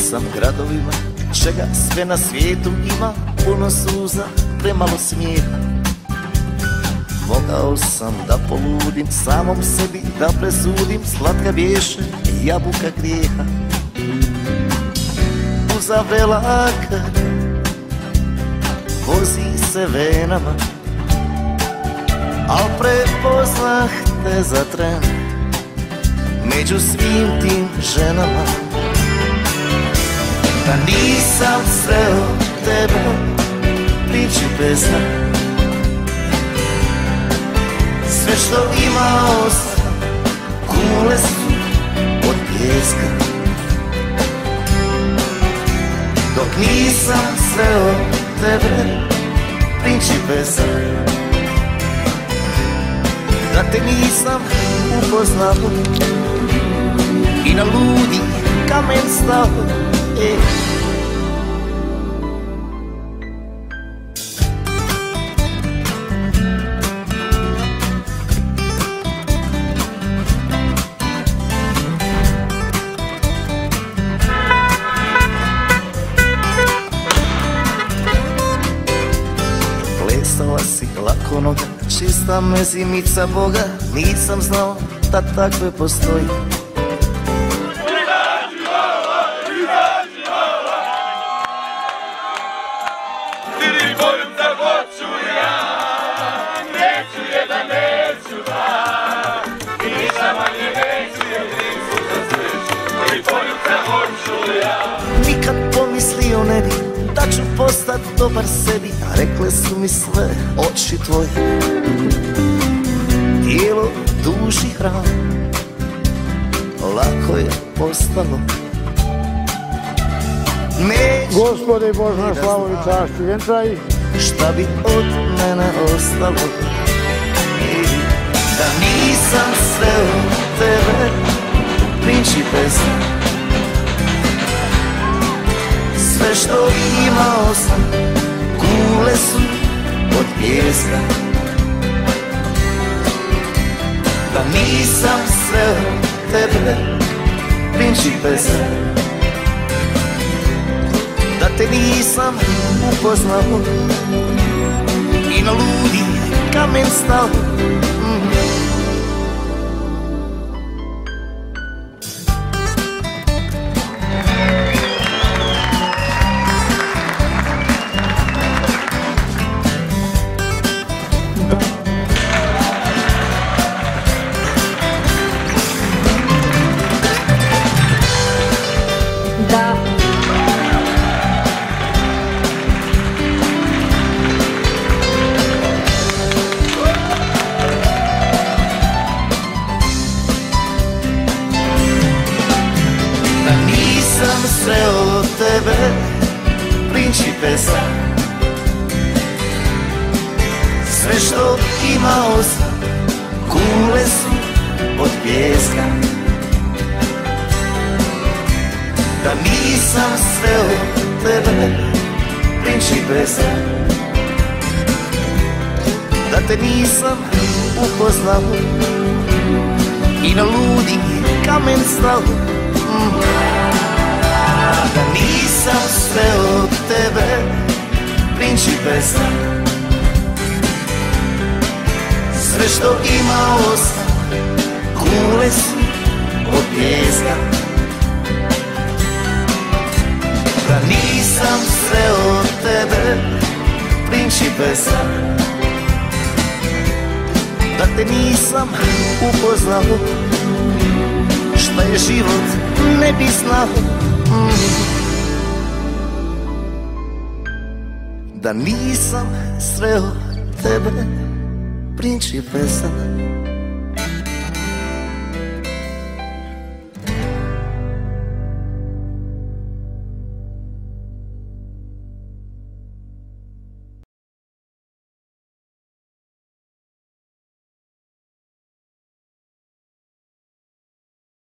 sam gradovima, čega sve na svijetu ima, puno suza, premalo smijeha. Mogao sam da poludim, samom sebi da presudim, slatka bješe jabuka grijeha. Uzavrela kad vozi se venama, al prepoznah te za tren među svim tim ženama. Da nisam sreo tebe, principesa, sve što imao sam, kule su od pijeska. Dok nisam sreo tebe, principesa, da te nisam upoznao i na ludi kamen stao. Plesala si lako noga, čista mezimica Boga, nisam znao da takve postoji. Nikad pomislio ne bi da ću postat dobar sebi, a rekle su mi sve oči tvoje, tijelo duši hran, lako je postalo. Gospode Bože na slavu i čašću vjenčaj, šta bi od mene ostalo? Da nisam sreo tebe, principesa, sve što imao sam, kule su od pijeska. Da nisam sreo tebe, principesa, da te nisam upoznao i na ludi kamen stao. Sreo tebe, principesa, sve što imao sam, kule su od pijeska. Da nisam sreo tebe, principesa, da te nisam upoznao i na ludi kamen stao. Da nisam sreo tebe, principesa, sve što imao sam, kule su od pijeska. Da nisam sreo tebe, principesa, da te nisam upoznao, šta je život ne bi znao. Da nisam sreo tebe, principesa,